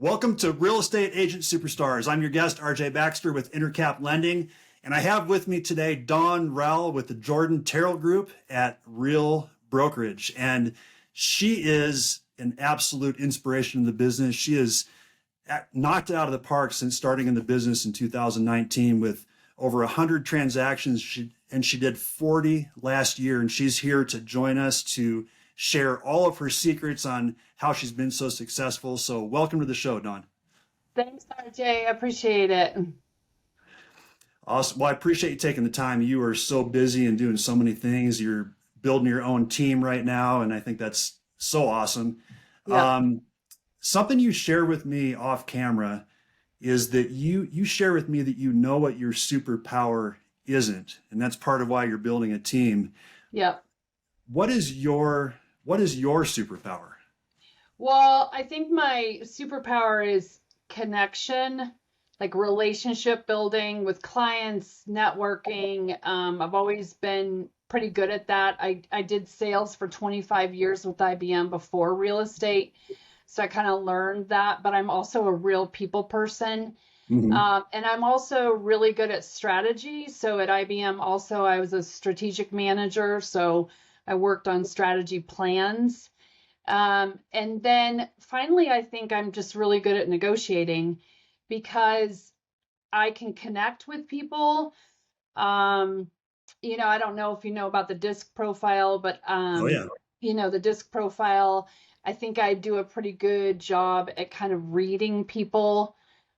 Welcome to Real Estate Agent Superstars. I'm your guest, RJ Baxter with Intercap Lending, and I have with me today Dawn Rowell with the Jordan Terrell Group at Real Brokerage. And she is an absolute inspiration in the business. She is knocked it out of the park since starting in the business in 2019 with over 100 transactions. She did 40 last year, and she's here to join us to share all of her secrets on how she's been so successful. So welcome to the show, Dawn. Thanks, RJ. I appreciate it. Awesome. Well, I appreciate you taking the time. You are so busy and doing so many things. You're building your own team right now, and I think that's so awesome. Yeah. Something you share with me off camera is that you share with me that you know what your superpower isn't, and that's part of why you're building a team. Yeah. What is your superpower? Well, I think my superpower is connection, like relationship building with clients, networking. I've always been pretty good at that. I did sales for 25 years with IBM before real estate. So I kind of learned that, but I'm also a real people person. Mm-hmm. And I'm also really good at strategy. So at IBM, also, I was a strategic manager. So I worked on strategy plans. And then finally, I think I'm just really good at negotiating because I can connect with people. I don't know if you know about the disc profile, but Oh yeah. the disc profile, I think I do a pretty good job at kind of reading people,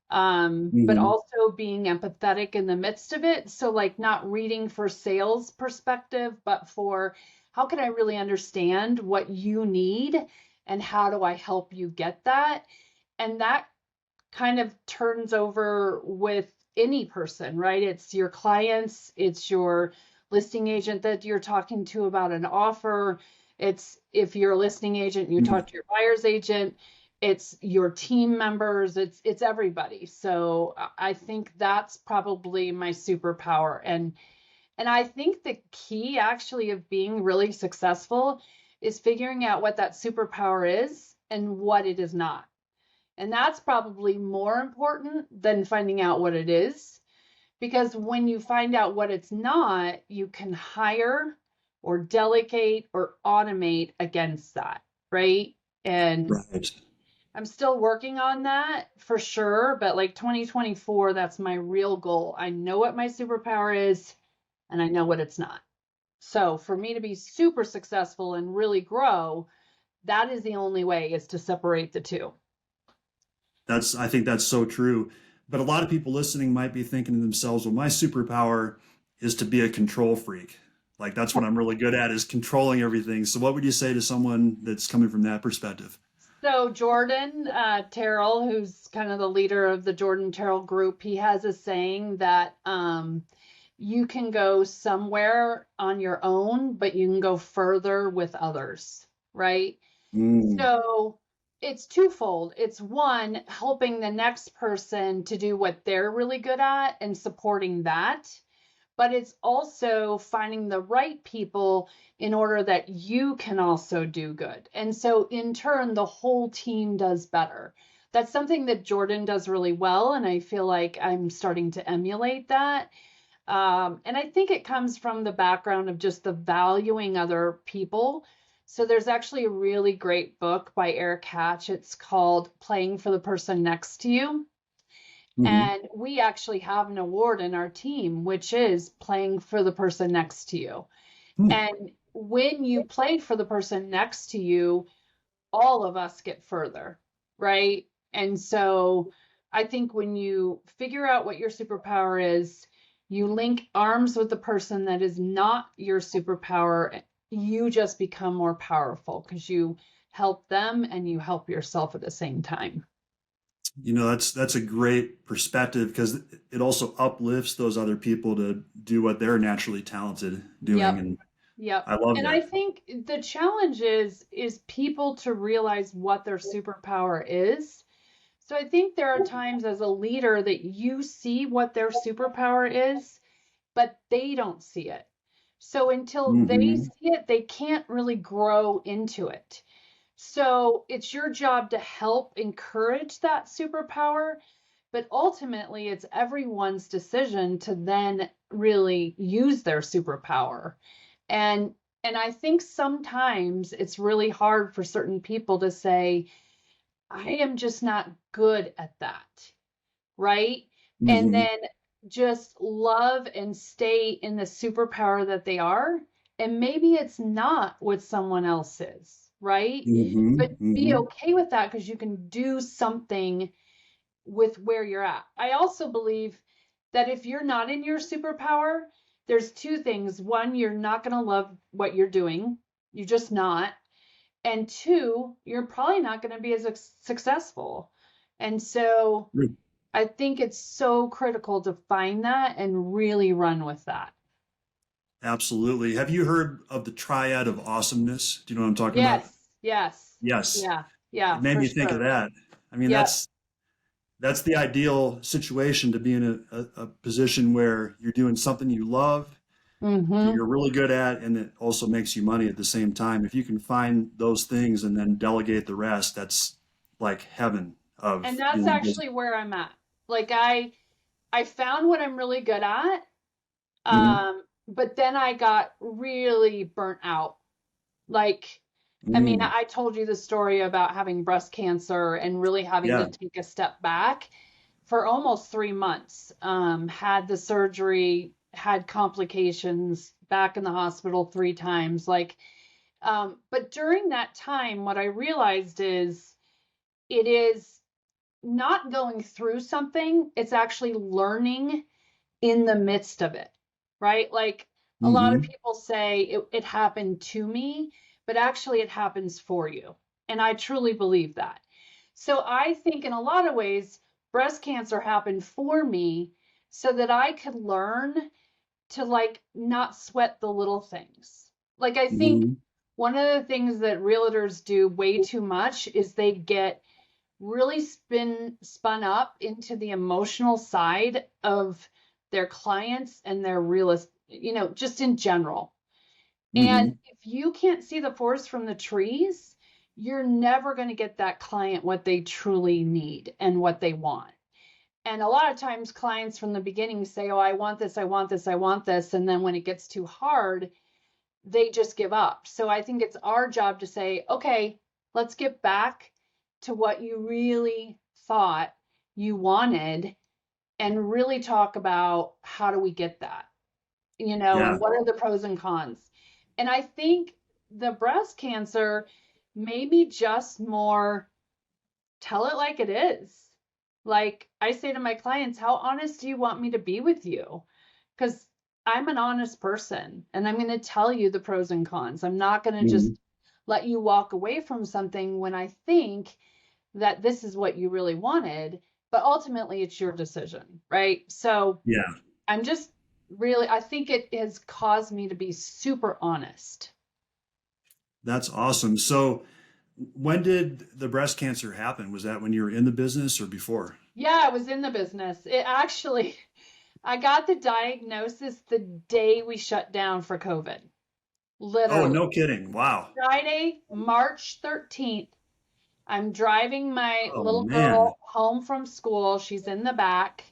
but Mm-hmm. also being empathetic in the midst of it. So like not reading for sales perspective, but for how can I really understand what you need and how do I help you get that? And that kind of turns over with any person, right? It's your clients, it's your listing agent that you're talking to about an offer. It's if you're a listing agent, you Mm-hmm. talk to your buyer's agent, it's your team members, it's everybody. So I think that's probably my superpower. And I think the key actually of being really successful is figuring out what that superpower is and what it is not. And that's probably more important than finding out what it is. Because when you find out what it's not, you can hire or delegate or automate against that, right? And Right. I'm still working on that for sure, but like 2024, that's my real goal. I know what my superpower is and I know what it's not. So for me to be super successful and really grow, that is the only way is to separate the two. I think that's so true. But a lot of people listening might be thinking to themselves, well, my superpower is to be a control freak. Like that's what I'm really good at is controlling everything. So what would you say to someone that's coming from that perspective? So Jordan Terrell, who's kind of the leader of the Jordan Terrell Group, he has a saying that you can go somewhere on your own, but you can go further with others, right? Mm, So it's twofold. It's one, helping the next person to do what they're really good at and supporting that. But it's also finding the right people in order that you can also do good. And so in turn, the whole team does better. That's something that Jordan does really well. And I feel like I'm starting to emulate that. And I think it comes from the background of just the valuing other people. So there's actually a really great book by Eric Hatch. It's called Playing for the Person Next to You. hmm. And we actually have an award in our team, which is playing for the person next to you. Hmm. And when you play for the person next to you, all of us get further, right? And so I think when you figure out what your superpower is, you link arms with the person that is not your superpower, you just become more powerful because you help them and you help yourself at the same time. That's a great perspective because it also uplifts those other people to do what they're naturally talented doing. Yep. And Yep. I love And I that. think the challenge is people to realize what their superpower is. So I think there are times as a leader that you see what their superpower is, but they don't see it. So until they Hmm. see it, they can't really grow into it. So it's your job to help encourage that superpower, but ultimately it's everyone's decision to then really use their superpower. And and I think sometimes it's really hard for certain people to say, I am just not good at that, right? And Mm-hmm. then just love and stay in the superpower that they are. And maybe it's not what someone else is, right? Mm-hmm. But be Mm-hmm. okay with that because you can do something with where you're at. I also believe that if you're not in your superpower, there's two things. One, you're not going to love what you're doing. You're just not. And two, you're probably not going to be as successful. And so I think it's so critical to find that and really run with that. Absolutely. Have you heard of the triad of awesomeness? Do you know what I'm talking about? Yes, yes. Yes. Yeah, yeah, It made for me think of sure. that. I mean, Yep. that's the ideal situation, to be in a position where you're doing something you love, that Mm-hmm. you're really good at, and it also makes you money at the same time. If you can find those things and then delegate the rest, that's like heaven And of that's doing business. actually where I'm at. Like I found what I'm really good at. Mm-hmm. But then I got really burnt out. Like, I mean, Mm. I told you the story about having breast cancer and really having to Yeah. take a step back for almost 3 months. Had the surgery, had complications, back in the hospital 3 times. But during that time, what I realized is it is not going through something, it's actually learning in the midst of it, right? Like a lot of Mm-hmm. people say it happened to me, but actually it happens for you. And I truly believe that. So I think in a lot of ways, breast cancer happened for me so that I could learn to like not sweat the little things. Like I think Mm-hmm. one of the things that realtors do way too much is they get really spun up into the emotional side of their clients and their just in general. And Mm-hmm. if you can't see the forest from the trees, you're never going to get that client what they truly need and what they want. And a lot of times clients from the beginning say, "Oh, I want this, I want this, I want this." And then when it gets too hard, they just give up. So I think it's our job to say, okay, let's get back to what you really thought you wanted and really talk about how do we get that, Yeah. and what are the pros and cons. And I think the breast cancer maybe just more tell it like it is. Like I say to my clients, how honest do you want me to be with you? Because I'm an honest person and I'm going to tell you the pros and cons. I'm not going to just Mm-hmm. let you walk away from something when I think that this is what you really wanted, but ultimately it's your decision, right? So Yeah. I'm just really, I think it has caused me to be super honest. That's awesome. So, when did the breast cancer happen? Was that when you were in the business or before? Yeah, I was in the business. It actually, I got the diagnosis the day we shut down for COVID, Oh, literally. no kidding. Wow. Friday, March 13th, I'm driving my Oh, little man. girl home from school. She's in the back,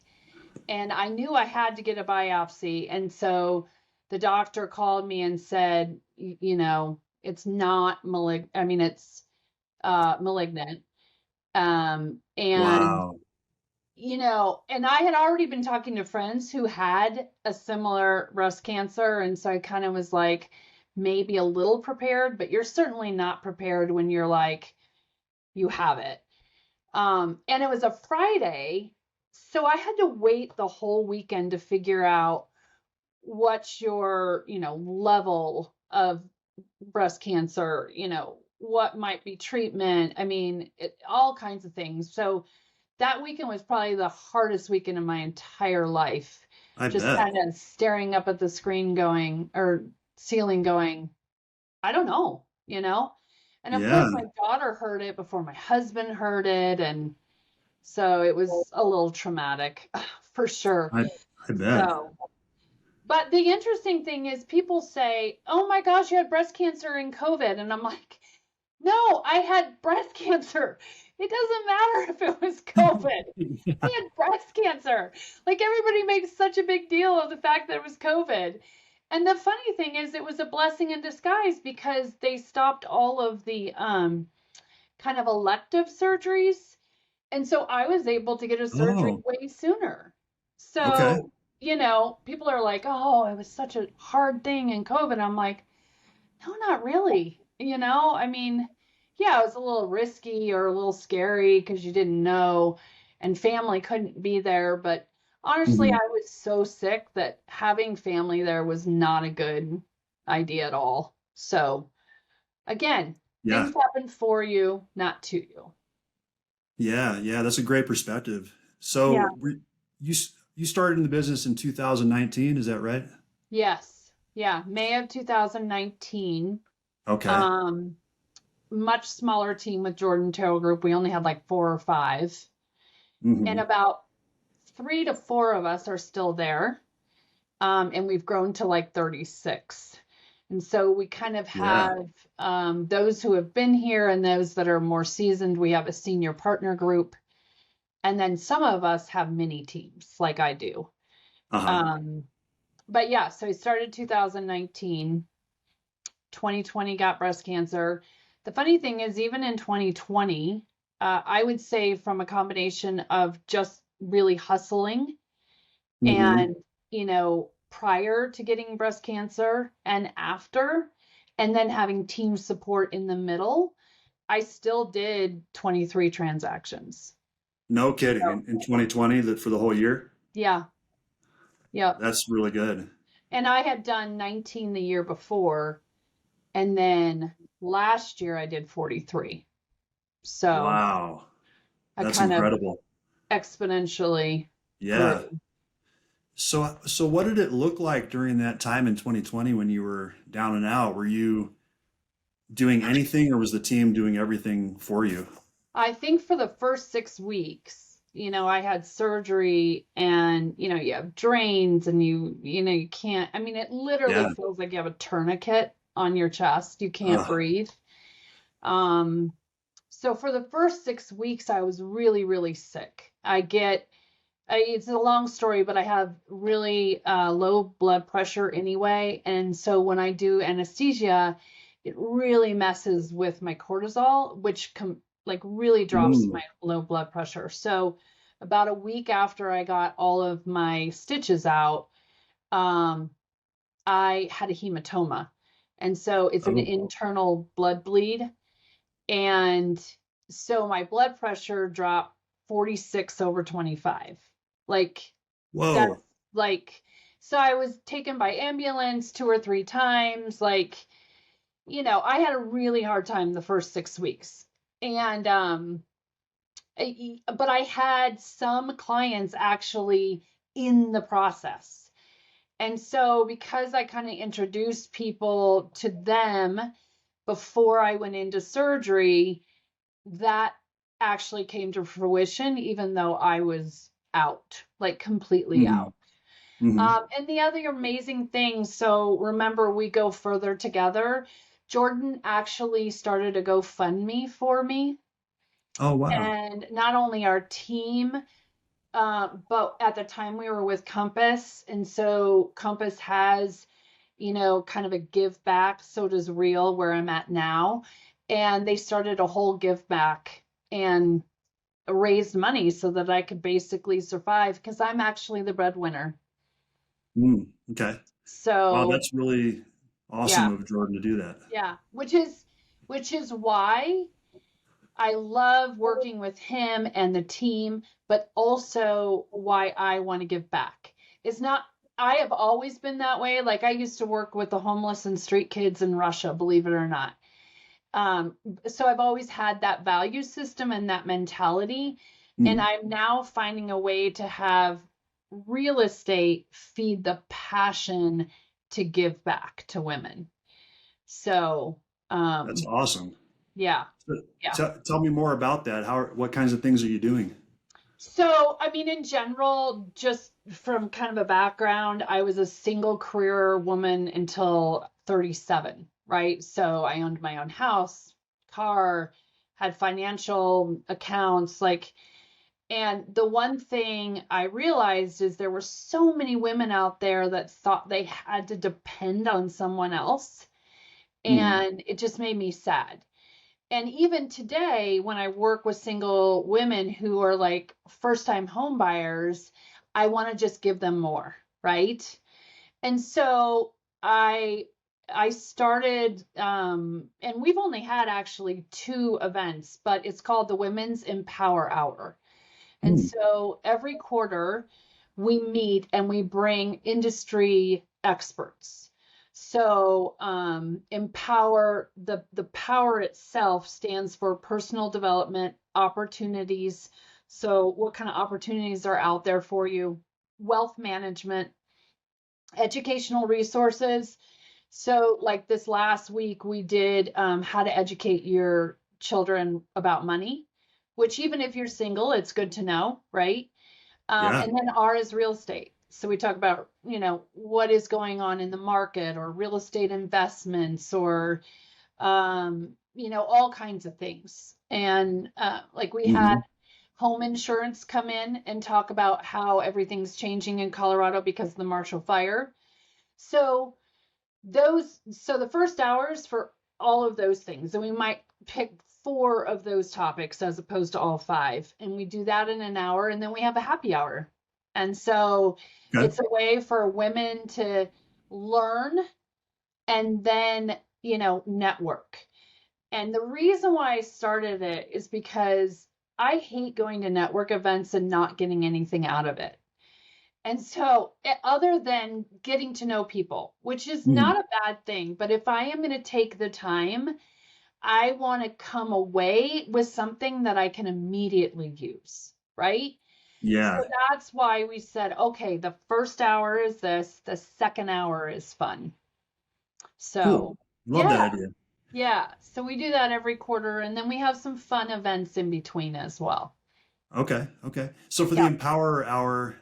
and I knew I had to get a biopsy. And so the doctor called me and said, it's not I mean, it's malignant. And Wow. and I had already been talking to friends who had a similar breast cancer. And so I kind of was like, maybe a little prepared, but you're certainly not prepared when you're like, you have it. And it was a Friday. So I had to wait the whole weekend to figure out what's your, level of breast cancer, what might be treatment. I mean, all kinds of things. So that weekend was probably the hardest weekend of my entire life. I Just bet. kind of staring up at the screen going, or ceiling going, I don't know. And of Yeah. course, my daughter heard it before my husband heard it. And so it was a little traumatic for sure. I I bet. So, but the interesting thing is people say, oh my gosh, you had breast cancer and COVID. And I'm like, No, I had breast cancer. It doesn't matter if it was COVID. I had breast cancer. Like everybody makes such a big deal of the fact that it was COVID. And the funny thing is it was a blessing in disguise because they stopped all of the kind of elective surgeries. And so I was able to get a surgery Oh, way sooner. okay. So, people are like, "Oh, it was such a hard thing in COVID." I'm like, "No, not really." I mean, yeah, it was a little risky or a little scary because you didn't know and family couldn't be there. But honestly, Mhm. I was so sick that having family there was not a good idea at all. So, again, Yeah. things happen for you, not to you. Yeah. Yeah. That's a great perspective. Yeah. You started in the business in 2019, is that right? Yes. Yeah. May of 2019. Okay. Um, Much smaller team with Jordan Terrell Group. We only had like 4 or 5. And Hmm. about 3 to 4 of us are still there. And we've grown to like 36. And so we kind of Yeah. have those who have been here and those that are more seasoned. We have a senior partner group. And then some of us have mini teams like I do. Uh-huh. Um, but yeah, so I started 2019. 2020 got breast cancer. The funny thing is, even in 2020, I would say from a combination of just really hustling Hmm. and, prior to getting breast cancer and after, and then having team support in the middle, I still did 23 transactions. No kidding. So, In 2020, that for the whole year? yeah, yep. That's really good. And I had done 19 the year before, and then last year I did 43. So Wow. I That's kind of incredible. exponentially Yeah. grew. So what did it look like during that time in 2020 when you were down and out? Were you doing anything or was the team doing everything for you? I think for the first 6 weeks, I had surgery and, you have drains and you can't, I mean, it literally Yeah. feels like you have a tourniquet on your chest. You can't Uh, breathe. Um, so for the first 6 weeks, I was really, really sick. It's a long story, but I have really low blood pressure anyway. And so when I do anesthesia, it really messes with my cortisol, which like really drops mm, my low blood pressure. So about a week after I got all of my stitches out, um, I had a hematoma. And so it's an oh, internal blood bleed. And so my blood pressure dropped 46 over 25. Like that's whoa. like so I was taken by ambulance 2 or 3 times. Like, I had a really hard time the first 6 weeks. And but I had some clients actually in the process. And so because I kind of introduced people to them before I went into surgery, that actually came to fruition, even though I was out, like completely Hmm. out. Hmm. And the other amazing thing, so remember, we go further together. Jordan actually started a GoFundMe for me. Oh, wow. And not only our team, but at the time we were with Compass. And so Compass has, kind of a give back. So does Real, where I'm at now. And they started a whole give back and raised money so that I could basically survive because I'm actually the breadwinner. Mm, okay. Wow, So that's really awesome yeah, of Jordan to do that. yeah, which is why I love working with him and the team, but also why I want to give back. It's not, I have always been that way. Like I used to work with the homeless and street kids in Russia, believe it or not. Um, so I've always had that value system and that mentality. And Mm, I'm now finding a way to have real estate feed the passion to give back to women. So, that's um, awesome. yeah, So, yeah. tell me more about that. What kinds of things are you doing? So, I mean, in general, just from kind of a background, I was a single career woman until 37, right? So I owned my own house, car, had financial accounts, like, and the one thing I realized is there were so many women out there that thought they had to depend on someone else. Mhm. And it just made me sad. And even today, when I work with single women who are like first time home buyers, I want to just give them more, right? And so I I started and we've only had actually 2 events, but it's called the Women's Empower Hour. And Mm. so every quarter we meet and we bring industry experts. So empower, the power itself stands for personal development opportunities. So what kind of opportunities are out there for you? Wealth management, educational resources. So like this last week we did how to educate your children about money, which even if you're single, it's good to know, right? Yeah. And then R is real estate. So we talk about, what is going on in the market or real estate investments or, all kinds of things. And like we had Mhm. home insurance come in and talk about how everything's changing in Colorado because of the Marshall Fire. So the first hours for all of those things, and we might pick 4 of those topics as opposed to all 5, and we do that in an hour, and then we have a happy hour. And so Okay. it's a way for women to learn and then, network. And the reason why I started it is because I hate going to network events and not getting anything out of it. And so, other than getting to know people, which is Mm. not a bad thing, but if I am going to take the time, I want to come away with something that I can immediately use, right? So Yeah. that's why we said, okay, the first hour is this, the second hour is fun. Cool. So, Love that yeah, idea. yeah. So we do that every quarter, and then we have some fun events in between as well. Okay. Okay. So for the Yeah. Empower Hour,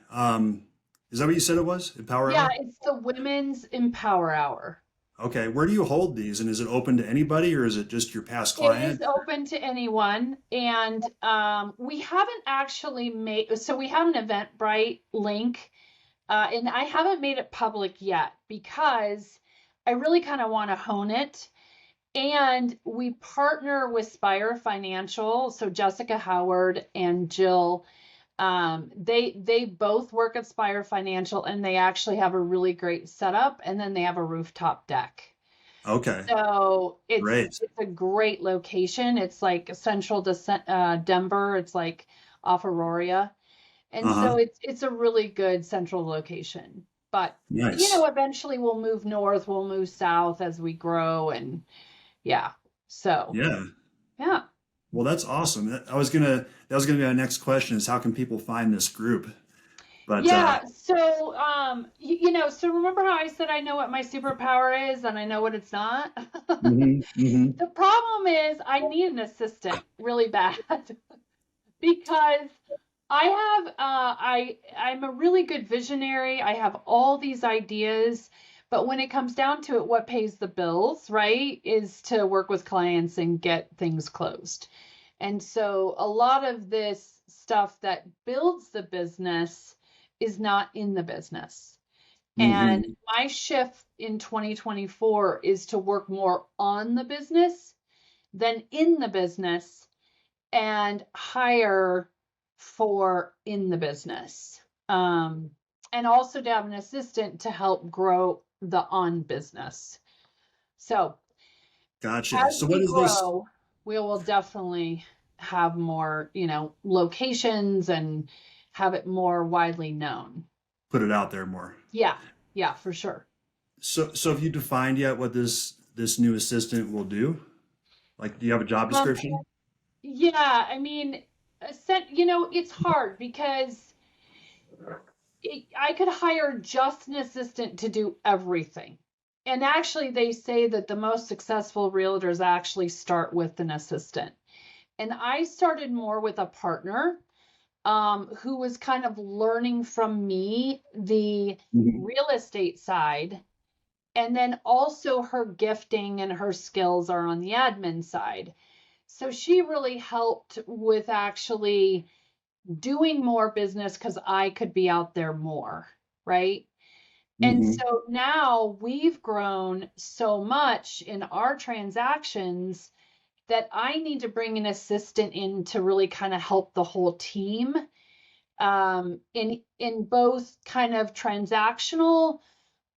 is that what you said it was? Empower Yeah, Hour? it's the Women's Empower Hour. Okay. Where do you hold these? And is it open to anybody or is it just your past It is clients? open to anyone, and we haven't actually made. So we have an Eventbrite link, and I haven't made it public yet because I really kind of want to hone it. And we partner with Spire Financial, so Jessica Howard and Jill. They both work at Spire Financial, and they actually have a really great setup, and then they have a rooftop deck. Okay. So Great. it's a great location. It's like central to Denver. It's like off Aurora, and Uh-huh. so it's a really good central location. But Nice. eventually we'll move north, we'll move south as we grow, and yeah. So Yeah. yeah, Well, that's awesome. That was gonna be my next question is how can people find this group? But yeah. So so remember how I said I know what my superpower is and I know what it's not. mhm, mhm. The problem is I need an assistant really bad because I have I'm a really good visionary. I have all these ideas, but when it comes down to it, what pays the bills, right, is to work with clients and get things closed. And so a lot of this stuff that builds the business is not in the business. And Mhm. my shift in 2024 is to work more on the business than in the business and hire for in the business. And also to have an assistant to help grow the on business. So Gotcha. as So what we is this? grow, we will definitely have more, locations and have it more widely known. Put it out there more. Yeah, yeah, for sure. So have you defined yet what this new assistant will do? Like, do you have a job Um, description? yeah, I mean, it's hard because I could hire just an assistant to do everything. And actually, they say that the most successful realtors actually start with an assistant. And I started more with a partner who was kind of learning from me the Mhm. real estate side. And then also her gifting and her skills are on the admin side. So she really helped with actually doing more business because I could be out there more, right? And Hmm. so now we've grown so much in our transactions that I need to bring an assistant in to really kind of help the whole team, in both kind of transactional,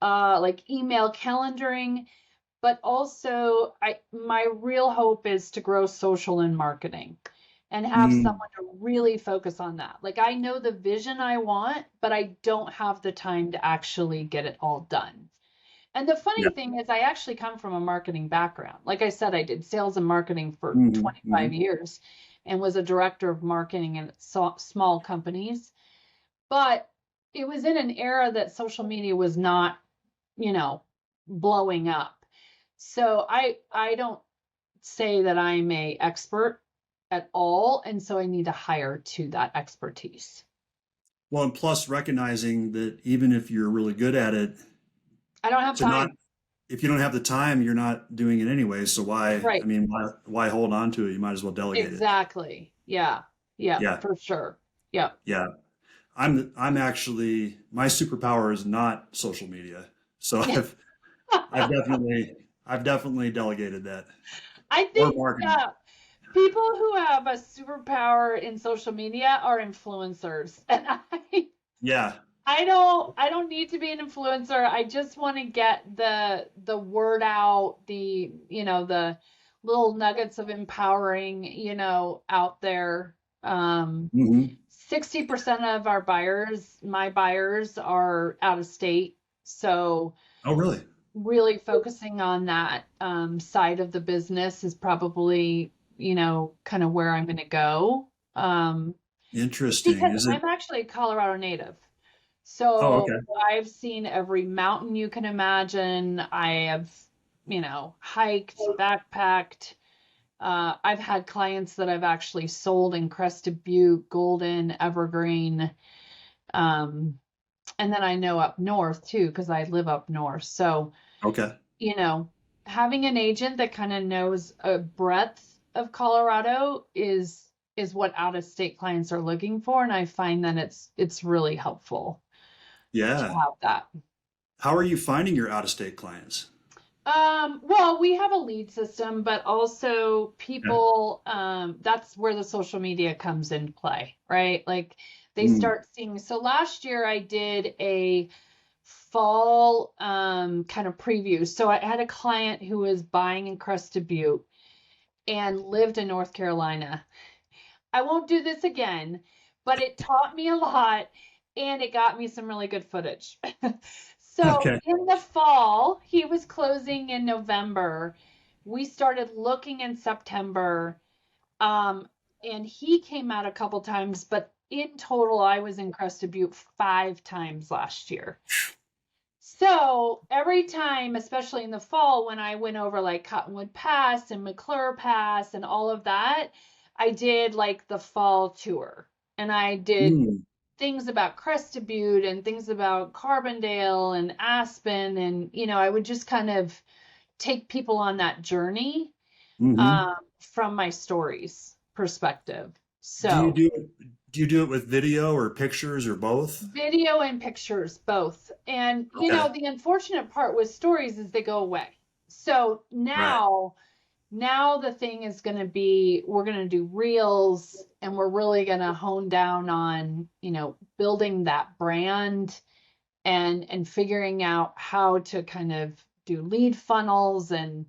like email calendaring, but also my real hope is to grow social and marketing and have Mm. someone to really focus on that. Like I know the vision I want, but I don't have the time to actually get it all done. And the Yeah. funny thing is I actually come from a marketing background. Like I said, I did sales and marketing for Hmm. 25 Hmm. years and was a director of marketing in small companies. But it was in an era that social media was not, you know, blowing up. So I don't say that I'm a expert at all, and so I need to hire to that expertise. Well, and plus recognizing that even if you're really good at it, I don't have to not, time. if you don't have the time, you're not doing it anyway. So why, I Right. mean, why hold on to it? You might as well delegate it. Exactly. Yeah. Yeah, Yeah. for sure. Yeah. Yeah. I'm actually, my superpower is not social media. So I've definitely delegated that, I or think marketing. people who have a superpower in social media are influencers. And Yeah. I don't need to be an influencer. I just want to get the word out, the little nuggets of empowering, out there. Um Hmm. 60% of our buyers, my buyers, are out of state. So Oh, really? really focusing on that side of the business is probably, kind of where I'm going to go. Just Interesting. because Is it? I'm actually a Colorado native. Oh, So okay. I've seen every mountain you can imagine. I have, hiked, backpacked. I've had clients that I've actually sold in Crested Butte, Golden, Evergreen. Um, and then I know up north too, because I live up north. So, Okay. you know, having an agent that kind of knows a breadth of Colorado is what out of state clients are looking for. And I find that it's really helpful to Yeah. have that. How are you finding your out-of-state clients? Well, we have a lead system, but also Okay. people, that's where the social media comes into play, right? Like they Mm. start seeing. So last year I did a fall kind of preview. So I had a client who was buying in Crested Butte and lived in North Carolina. I won't do this again, but it taught me a lot and it got me some really good footage. So Okay. in the fall, he was closing in November. We started looking in September. Um, and he came out a couple times, but in total, I was in Crested Butte 5 times last year. So every time, especially in the fall, when I went over like Cottonwood Pass and McClure Pass and all of that, I did like the fall tour. And I did Mm. things about Crested Butte and things about Carbondale and Aspen. And, I would just kind of take people on that journey, Hmm. from my stories perspective. Do you So do it with video or pictures or both? video and pictures, both. And, Okay. the unfortunate part with stories is they go away. So Right. now the thing is going to be, we're going to do reels and we're really going to hone down on, building that brand and figuring out how to kind of do lead funnels. And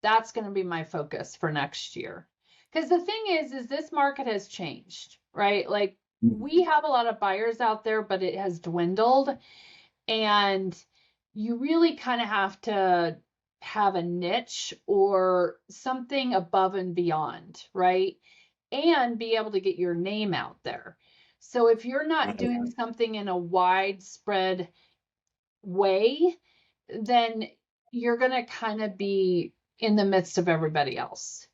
that's going to be my focus for next year. Because the thing is this market has changed, right? Like we have a lot of buyers out there, but it has dwindled. And you really kind of have to have a niche or something above and beyond, right? And be able to get your name out there. So if you're not Right. doing something in a widespread way, then you're going to kind of be in the midst of everybody else.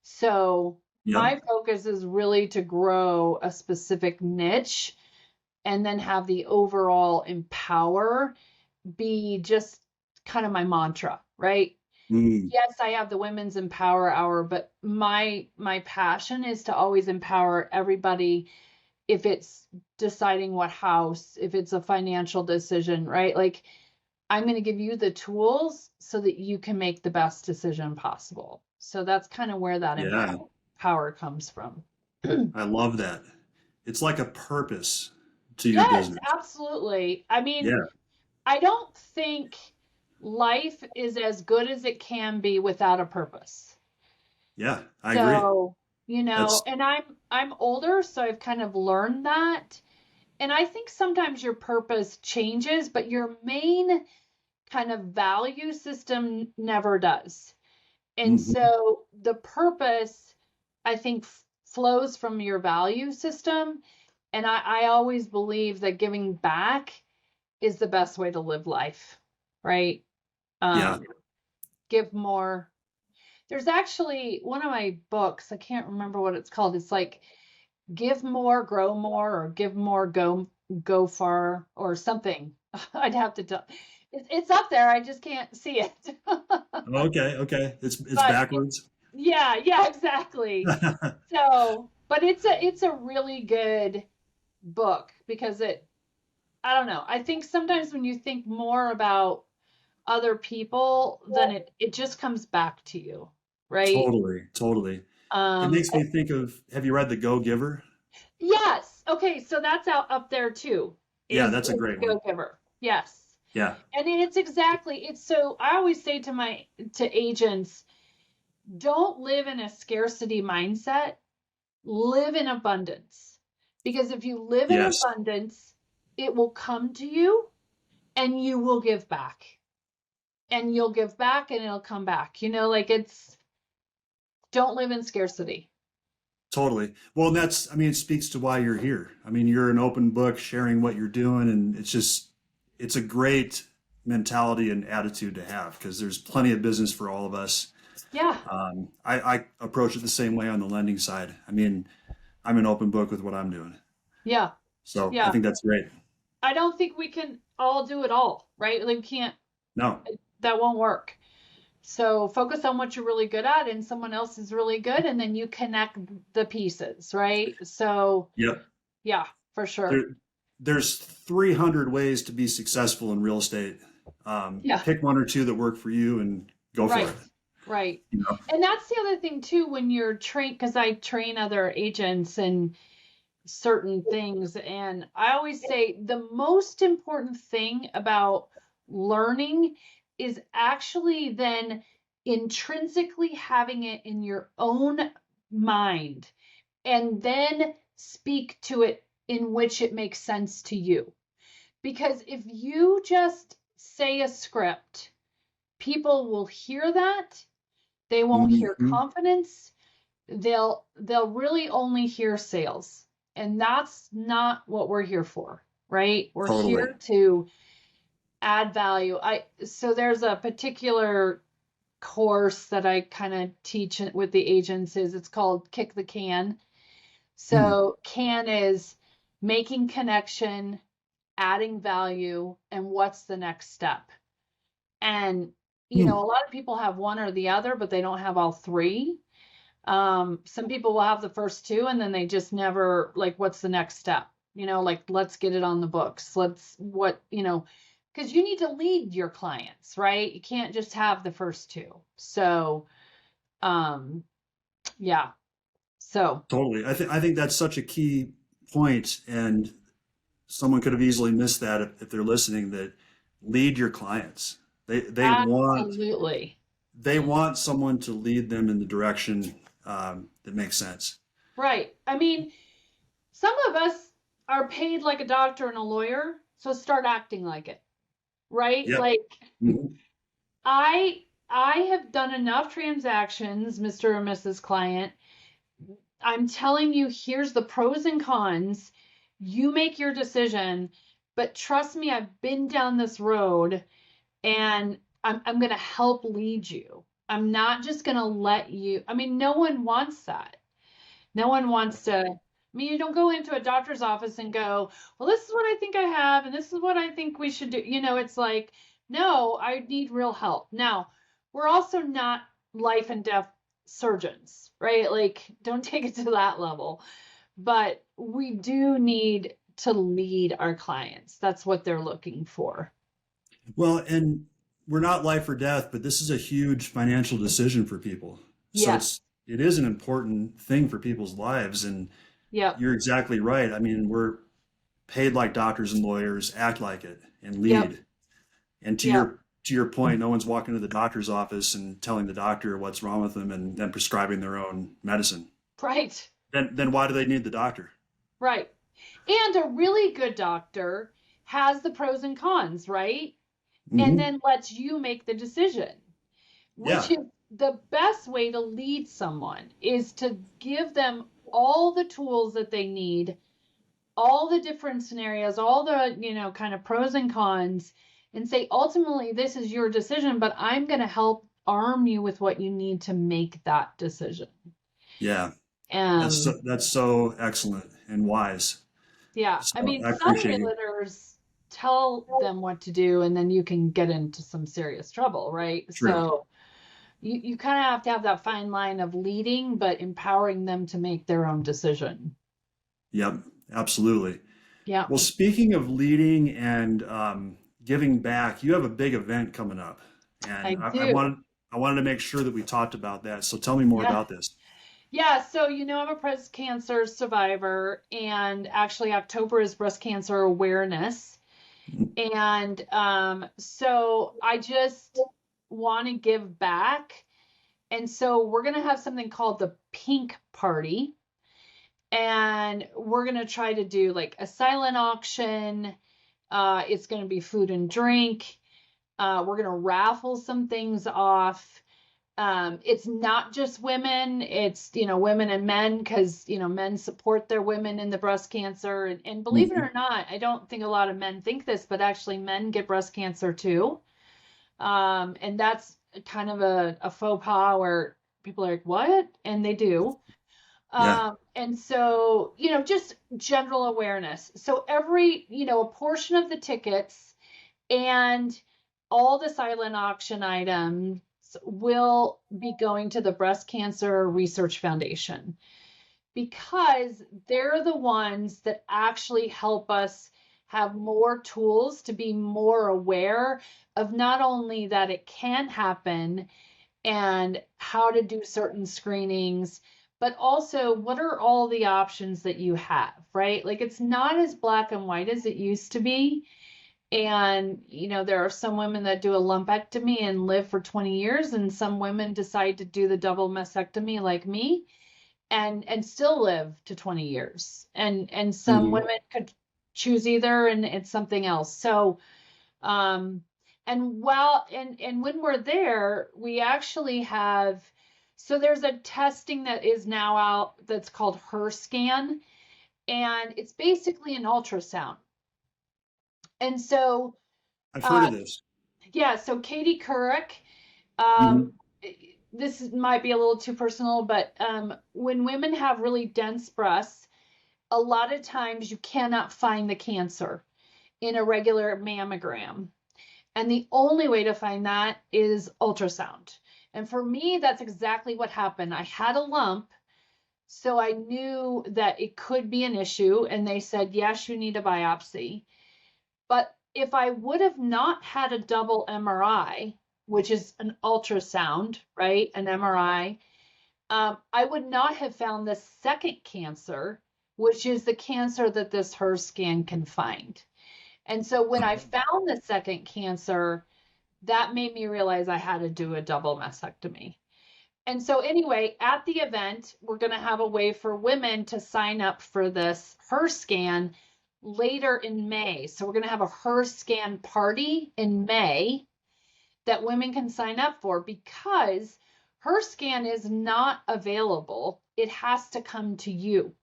So Yep. my focus is really to grow a specific niche and then have the overall empower be just kind of my mantra, right? Mm, Yes, I have the Women's Empower Hour, but my passion is to always empower everybody if it's deciding what house, if it's a financial decision, right? Like I'm going to give you the tools so that you can make the best decision possible. So that's kind of where that yeah, power comes from. I love that. It's like a purpose to your Yes, business. absolutely. I mean, Yeah, I don't think life is as good as it can be without a purpose. yeah, I agree. So, That's and I'm older, so I've kind of learned that. And I think sometimes your purpose changes, but your main kind of value system never does. And mhm. so the purpose, I think, flows from your value system. And I always believe that giving back is the best way to live life, right? Yeah. Um, give more. There's actually one of my books, I can't remember what it's called. It's like give more, grow more, or give more, go far, or something. I'd have to tell. It's up there. I just can't see it. Okay, okay. It's But it's backwards. yeah, yeah, exactly. So, but it's a really good book because I don't know. I think sometimes when you think more about other people, then it just comes back to you, right? Totally, totally. It Um, makes me think of, have you read The Go Giver? yes. Okay, so that's out up there too. Yeah, Is that's a the great one. Go Giver? Yes. Yeah. And it's so I always say to agents, don't live in a scarcity mindset, live in abundance. Because if you live in Yes. abundance, it will come to you and you will give back. And you'll give back and it'll come back. Like don't live in scarcity. Totally. Well, I mean, it speaks to why you're here. I mean, you're an open book sharing what you're doing, and it's a great mentality and attitude to have because there's plenty of business for all of us. Yeah. I approach it the same way on the lending side. I mean, I'm an open book with what I'm doing. Yeah. So I Yeah. think that's great. I don't think we can all do it all, right? Like we can't, No. that won't work. So focus on what you're really good at and someone else is really good and then you connect the pieces, right? So Yep. yeah, for sure. There, there's 300 ways to be successful in real estate. Yeah. Pick one or two that work for you and go for Right. it. Right. You know? And that's the other thing too, when you're trained, because I train other agents and certain things. And I always say the most important thing about learning is actually then intrinsically having it in your own mind and then speak to it in which it makes sense to you. Because if you just say a script, people will hear that. They won't hear Mhm. confidence, they'll really only hear sales. And that's not what we're here for, right? We're Totally. here to add value. So there's a particular course that I kind of teach with the agents is it's called Kick the Can. Hmm. So can is making connection, adding value, and what's the next step? And a Hmm. lot of people have one or the other, but they don't have all three. Some people will have the first two and then they just never like, what's the next step? Like, let's get it on the books. Because you need to lead your clients, right? You can't just have the first two. So, yeah. So, Totally. I think that's such a key point, and someone could have easily missed that if they're listening. That lead your clients. absolutely. They want someone to lead them in the direction that makes sense. Right. I mean, some of us are paid like a doctor and a lawyer, so start acting like it, right? Yep. Like, Mhm. I have done enough transactions, Mr. or Mrs. Client. I'm telling you, here's the pros and cons. You make your decision, but trust me, I've been down this road and I'm going to help lead you. I'm not just going to let you. I mean, no one wants that. No one wants to. I mean, you don't go into a doctor's office and go, well, this is what I think I have, and this is what I think we should do. It's like, no, I need real help. Now, we're also not life and death surgeons, right? Like, don't take it to that level. But we do need to lead our clients. That's what they're looking for. Well, and we're not life or death, but this is a huge financial decision for people. So Yes. it is an important thing for people's lives. And Yep. you're exactly right. I mean, we're paid like doctors and lawyers, act like it and Yep. lead. And Yep. to your point, no one's walking to the doctor's office and telling the doctor what's wrong with them and then prescribing their own medicine. Right. Then why do they need the doctor? Right. And a really good doctor has the pros and cons, right? And Hmm. then lets you make the decision, which Yeah. is the best way to lead someone is to give them all the tools that they need, all the different scenarios, all the, kind of pros and cons, and say, ultimately, this is your decision, but I'm going to help arm you with what you need to make that decision. Yeah. Um, That's so excellent and wise. yeah, I So mean, I some appreciate you. realtors tell them what to do, and then you can get into some serious trouble, right? True. So you kind of have to have that fine line of leading, but empowering them to make their own decision. Yep. Absolutely. Yeah, Well, speaking of leading and giving back, you have a big event coming up, I and do. I wanted to make sure that we talked about that. So tell me more Yeah. about this. Yeah, so I'm a breast cancer survivor, and actually October is breast cancer awareness. And so I just want to give back. And so we're going to have something called the Pink Party. And we're going to try to do like a silent auction. It's going to be food and drink. We're going to raffle some things off. It's not just women, it's, women and men, because, men support their women in the breast cancer. And believe it Mhm. or not, I don't think a lot of men think this, but actually men get breast cancer too. And that's kind of a faux pas where people are like, what? And they do. Yeah. And so, just general awareness. So every, a portion of the tickets and all the silent auction items will be going to the Breast Cancer Research Foundation because they're the ones that actually help us have more tools to be more aware of not only that it can happen and how to do certain screenings, but also what are all the options that you have, right? Like it's not as black and white as it used to be. And, there are some women that do a lumpectomy and live for 20 years, and some women decide to do the double mastectomy like me and still live to 20 years. And some Hmm. women could choose either and it's something else. So, um, and when we're there, we actually have, so there's a testing that is now out that's called HER-Scan, and it's basically an ultrasound. And so, I've heard uh, of this. yeah, so Katie Couric, Hmm. um, might be a little too personal, but when women have really dense breasts, a lot of times you cannot find the cancer in a regular mammogram. And the only way to find that is ultrasound. And for me, that's exactly what happened. I had a lump, so I knew that it could be an issue. And they said, yes, you need a biopsy. But if I would have not had a double MRI, which is an ultrasound, right? An MRI, I would not have found the second cancer, which is the cancer that this HER-Scan can find. And so when I found the second cancer, that made me realize I had to do a double mastectomy. And so, anyway, at the event, we're going to have a way for women to sign up for this HER-Scan later in May. So, we're going to have a HER-Scan party in May that women can sign up for because HER-Scan is not available. It has to come to you.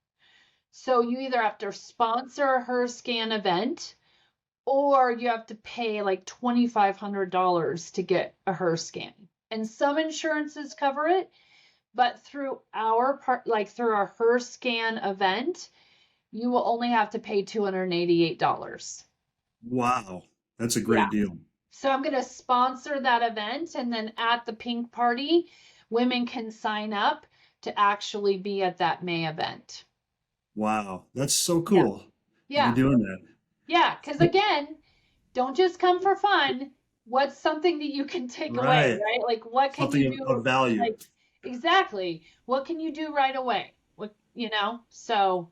So, you either have to sponsor a HER-Scan event or you have to pay like $2,500 to get a HER-Scan. And some insurances cover it, but through our part, like through our HER-Scan event, you will only have to pay $288. Wow. That's a Yeah. great deal. So I'm going to sponsor that event, and then at the pink party, women can sign up to actually be at that May event. Wow, that's so Yeah. cool that you're Yeah. doing that. Yeah. Because again, don't just come for fun. What's something that you can take away, Right. right? Like, what can Something you of do? value. Like, exactly. What can you do right away? So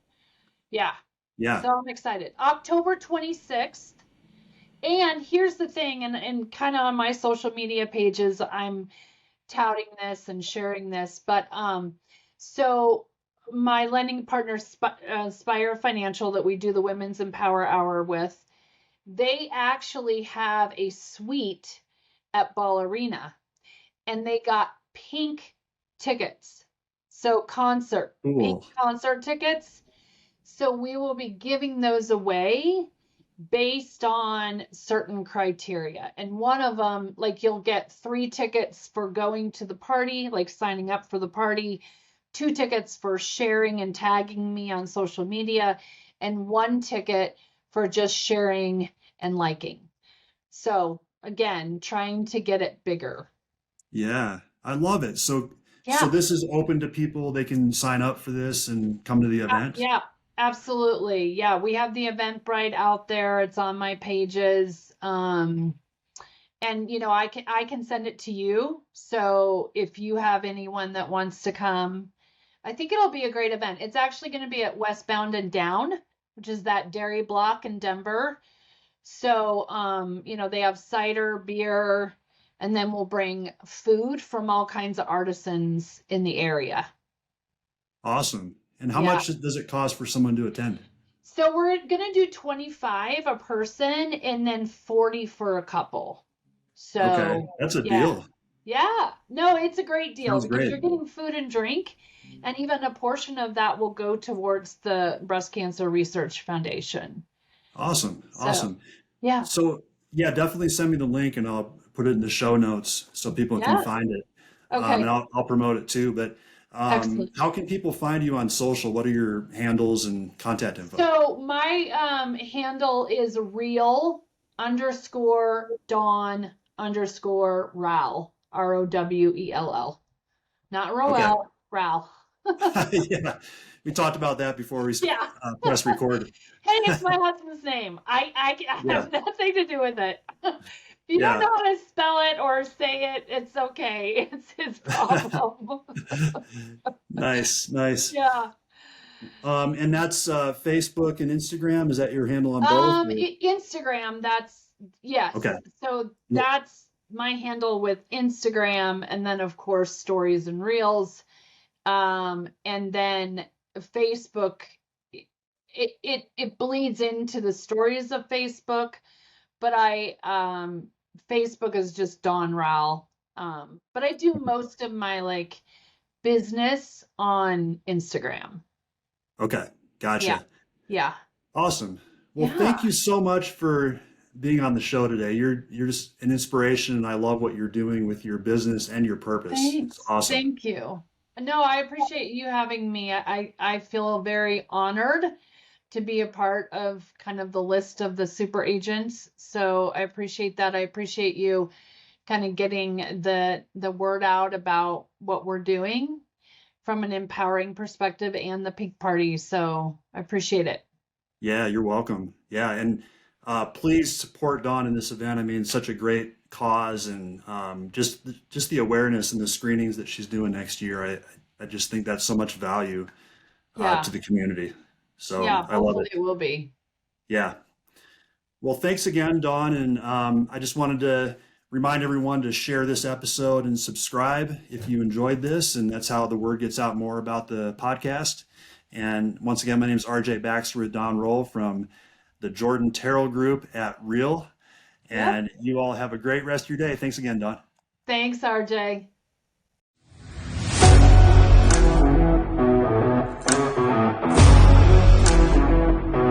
yeah. Yeah. So I'm excited. October 26th. And here's the thing, and kind of on my social media pages, I'm touting this and sharing this, but so my lending partner, Spire Financial, that we do the Women's Empower Hour with, they actually have a suite at Ball Arena, and they got pink tickets. So pink Cool. concert tickets. So we will be giving those away based on certain criteria. And one of them, like, you'll get 3 tickets for going to the party, like signing up for the party, 2 tickets for sharing and tagging me on social media, and 1 ticket for just sharing and liking. So again, trying to get it bigger. Yeah, I love it. So Yeah. this is open to people. They can sign up for this and come to the event. Yeah, absolutely. Yeah, we have the Eventbrite out there. It's on my pages. And I can send it to you. So if you have anyone that wants to come, I think it'll be a great event. It's actually going to be at Westbound and Down, which is that dairy block in Denver. So they have cider, beer, and then we'll bring food from all kinds of artisans in the area. Awesome. And how Yeah. much does it cost for someone to attend? So we're gonna do 25 a person and then 40 for a couple. Okay, So that's a yeah. deal. Yeah. No, it's a great deal Sounds because great. you're getting food and drink, and even a portion of that will go towards the Breast Cancer Research Foundation. Awesome. So Awesome. yeah. So yeah, definitely send me the link and I'll put it in the show notes so people can Yeah. find it. And Okay. I'll promote it too. But Excellent. how can people find you on social? What are your handles and contact info? So my handle is real_Dawn_Rowell, Rowell. Not Okay. Rowell, Rowell. Yeah, we talked about that before we Yeah. press record. Hey, it's my husband's name. I Yeah, have nothing to do with it. If you don't yeah. know how to spell it or say it, it's okay. It's his problem. Nice, nice. Yeah. And that's Facebook and Instagram. Is that your handle on both? Instagram, yes. Okay. So that's my handle with Instagram, and then of course stories and reels. And then Facebook, it bleeds into the stories of Facebook, but Facebook is just Dawn Rowell. But I do most of my like business on Instagram. Okay. Yeah. Gotcha. Yeah. Awesome. Well, thank Yeah. you so much for being on the show today. You're just an inspiration, and I love what you're doing with your business and your purpose. It's Thanks. awesome. Thank you. No, I appreciate you having me. I feel very honored to be a part of kind of the list of the super agents. So I appreciate that. I appreciate you kind of getting the word out about what we're doing from an empowering perspective and the pink party. So I appreciate it. Yeah, you're welcome. Yeah, and please support Dawn in this event. I mean, such a great cause, and just the awareness and the screenings that she's doing next year. I just think that's so much value Yeah. to the community. So Yeah. I love Hopefully it. it will be. Yeah. Well, thanks again, Dawn. And I just wanted to remind everyone to share this episode and subscribe if you enjoyed this. And that's how the word gets out more about the podcast. And once again, my name is RJ Baxter with Don Roll from the Jordan Terrell Group at Real. Yep. And you all have a great rest of your day. Thanks again, Don. Thanks, RJ.